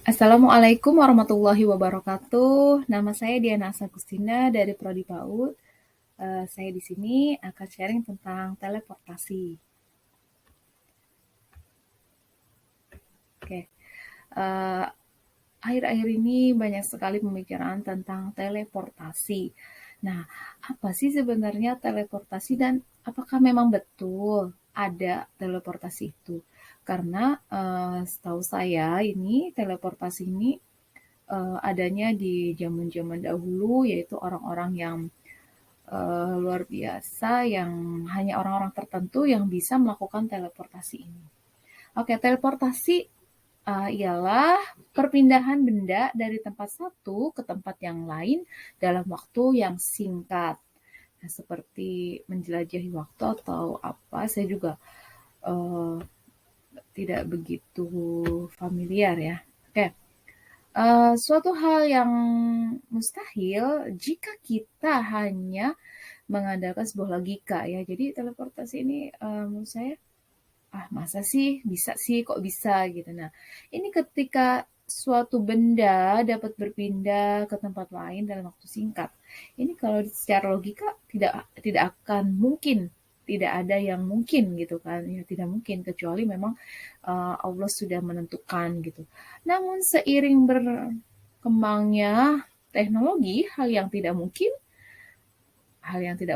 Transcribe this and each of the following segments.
Assalamualaikum warahmatullahi wabarakatuh. Nama saya Diana Sagustina dari Prodi PAUD. Saya di sini akan sharing tentang teleportasi. Oke, eh, akhir-akhir ini banyak sekali pembicaraan tentang teleportasi. Nah, apa sih sebenarnya teleportasi dan apakah memang betul ada teleportasi itu? Karena setahu saya ini teleportasi ini adanya di zaman-zaman dahulu, yaitu orang-orang yang luar biasa, yang hanya orang-orang tertentu yang bisa melakukan teleportasi ini. Oke, teleportasi ialah perpindahan benda dari tempat satu ke tempat yang lain dalam waktu yang singkat. Nah, seperti menjelajahi waktu atau apa, saya juga uh, tidak begitu familiar ya. Oke, suatu hal yang mustahil jika kita hanya mengandalkan sebuah logika ya. Jadi teleportasi ini menurut saya, masa sih bisa sih kok bisa gitu. Nah, ini ketika suatu benda dapat berpindah ke tempat lain dalam waktu singkat. Ini kalau secara logika tidak akan mungkin, tidak ada yang mungkin gitu kan. Ya tidak mungkin kecuali memang Allah sudah menentukan gitu. Namun seiring berkembangnya teknologi, hal yang tidak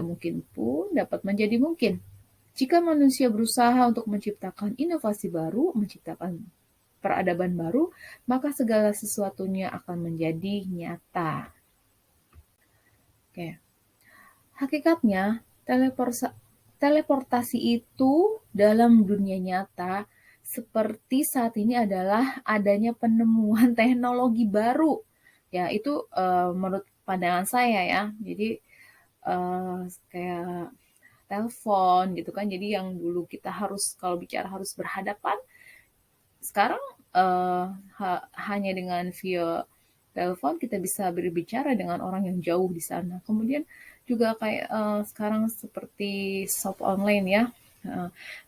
mungkin pun dapat menjadi mungkin. Jika manusia berusaha untuk menciptakan inovasi baru, menciptakan peradaban baru, maka segala sesuatunya akan menjadi nyata. Oke. Hakikatnya, teleportasi itu dalam dunia nyata seperti saat ini adalah adanya penemuan teknologi baru. Ya, itu menurut pandangan saya ya. Jadi kayak telepon gitu kan. Jadi yang dulu kita harus kalau bicara harus berhadapan, sekarang hanya dengan via telepon kita bisa berbicara dengan orang yang jauh di sana. Kemudian juga kayak sekarang seperti shop online ya.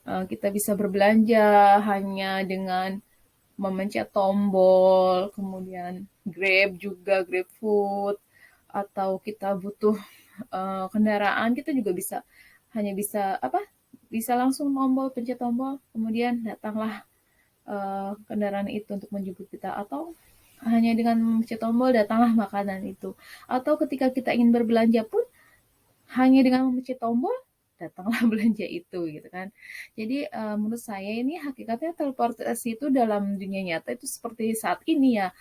Kita bisa berbelanja hanya dengan memencet tombol, kemudian Grab juga, GrabFood, atau kita butuh kendaraan, kita juga bisa apa? Bisa langsung pencet tombol, kemudian datanglah kendaraan itu untuk menjemput kita, atau hanya dengan mencet tombol datanglah makanan itu. Atau ketika kita ingin berbelanja pun hanya dengan mencet tombol datanglah belanja itu gitu kan. Jadi menurut saya ini hakikatnya teleportasi itu dalam dunia nyata itu seperti saat ini ya,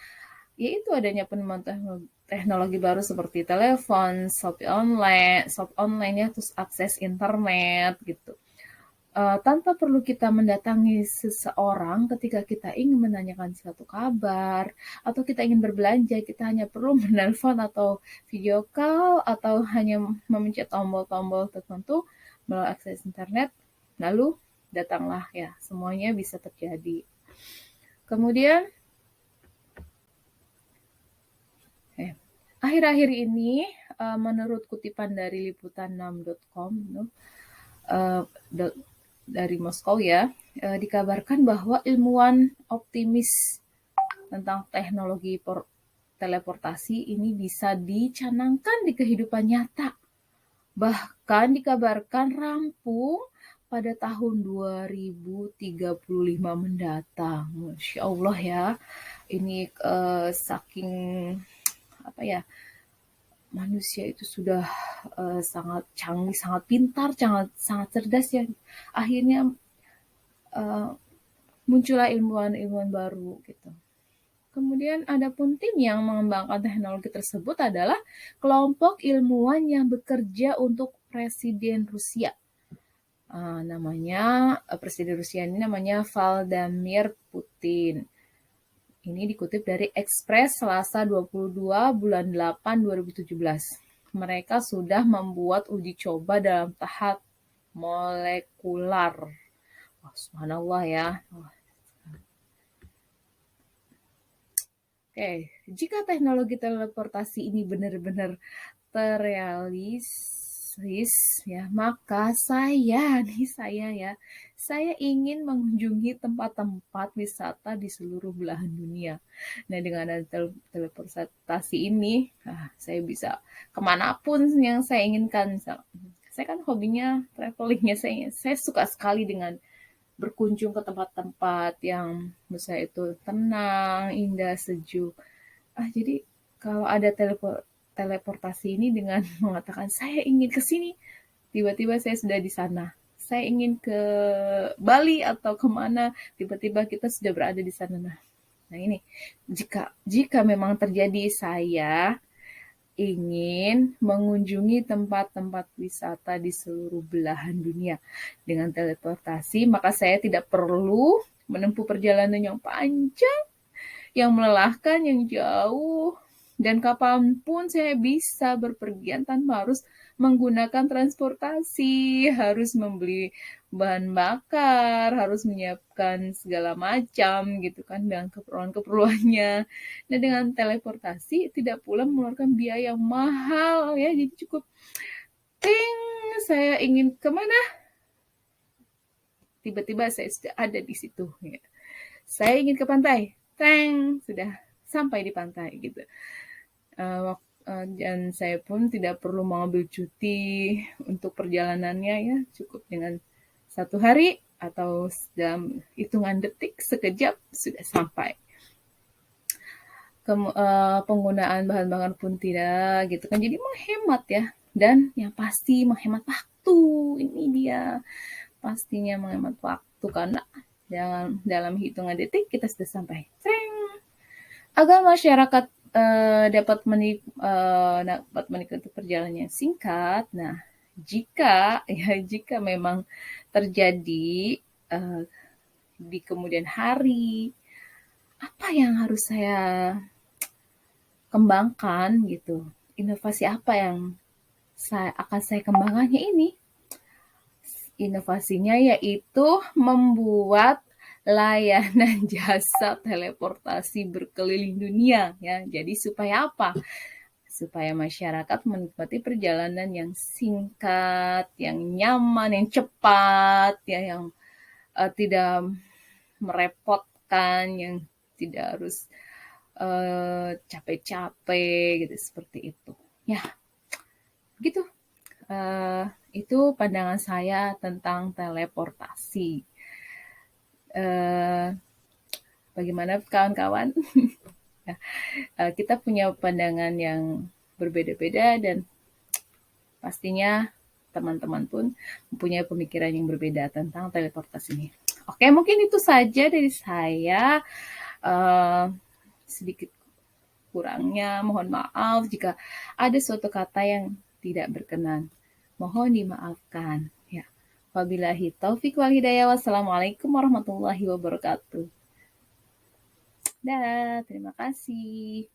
yaitu adanya penemuan teknologi baru seperti telepon, shop online ya, terus akses internet gitu. Tanpa perlu kita mendatangi seseorang ketika kita ingin menanyakan suatu kabar atau kita ingin berbelanja, kita hanya perlu menelpon atau video call atau hanya memencet tombol-tombol tertentu melalui akses internet, lalu datanglah ya, semuanya bisa terjadi. Kemudian akhir-akhir ini menurut kutipan dari liputan6.com uh, dari Moskow ya, dikabarkan bahwa ilmuwan optimis tentang teknologi teleportasi ini bisa dicanangkan di kehidupan nyata. Bahkan dikabarkan rampung pada tahun 2035 mendatang. Masya Allah ya, ini saking apa ya, manusia itu sudah sangat canggih, sangat pintar, sangat sangat cerdas ya. Akhirnya uh, muncullah ilmuwan-ilmuwan baru gitu. Kemudian ada pun tim yang mengembangkan teknologi tersebut adalah kelompok ilmuwan yang bekerja untuk Presiden Rusia. Presiden Rusia ini namanya Vladimir Putin. Ini dikutip dari Express Selasa 22 bulan 8 2017. Mereka sudah membuat uji coba dalam tahap molekular. Subhanallah ya. Oke, jika teknologi teleportasi ini benar-benar terrealisasi, overseas ya, maka saya ingin mengunjungi tempat-tempat wisata di seluruh belahan dunia. Nah, dengan ada teleportasi ini, saya bisa kemanapun yang saya inginkan. Saya kan hobinya travelingnya, saya suka sekali dengan berkunjung ke tempat-tempat yang menurut saya itu tenang, indah, sejuk. Jadi kalau ada teleportasi ini dengan mengatakan saya ingin ke sini, tiba-tiba saya sudah di sana. Saya ingin ke Bali atau kemana, tiba-tiba kita sudah berada di sana. Nah ini, jika memang terjadi saya ingin mengunjungi tempat-tempat wisata di seluruh belahan dunia dengan teleportasi, maka saya tidak perlu menempuh perjalanan yang panjang, yang melelahkan, yang jauh, dan kapanpun saya bisa berpergian tanpa harus menggunakan transportasi, harus membeli bahan bakar, harus menyiapkan segala macam gitu kan dengan keperluan-keperluannya. Nah, dengan teleportasi tidak pula mengeluarkan biaya yang mahal ya, jadi cukup ting, saya ingin kemana, tiba-tiba saya sudah ada di situ ya. Saya ingin ke pantai, sudah sampai di pantai gitu. Dan saya pun tidak perlu mengambil cuti untuk perjalanannya ya, cukup dengan 1 hari atau dalam hitungan detik, sekejap sudah sampai. Penggunaan bahan bakar pun tidak gitu kan, jadi menghemat ya, dan yang pasti menghemat waktu. Ini dia pastinya menghemat waktu, karena dalam hitungan detik kita sudah sampai. Agar masyarakat dapat menikmati perjalanan yang singkat. Nah, jika memang terjadi di kemudian hari, apa yang harus saya kembangkan gitu? Inovasi apa yang akan saya kembangkannya ini? Inovasinya yaitu membuat layanan jasa teleportasi berkeliling dunia ya. Jadi supaya apa? Supaya masyarakat menikmati perjalanan yang singkat, yang nyaman, yang cepat, ya, yang tidak merepotkan, yang tidak harus capek-capek gitu, seperti itu. Ya, gitu. Itu pandangan saya tentang teleportasi. Bagaimana kawan-kawan? Kita punya pandangan yang berbeda-beda, dan pastinya teman-teman pun mempunyai pemikiran yang berbeda tentang teleportasi ini. Oke, mungkin itu saja dari saya. Sedikit kurangnya mohon maaf jika ada suatu kata yang tidak berkenan. Mohon dimaafkan. Ya. Wabillahi taufik wal hidayah. Wassalamualaikum warahmatullahi wabarakatuh. Dah, terima kasih.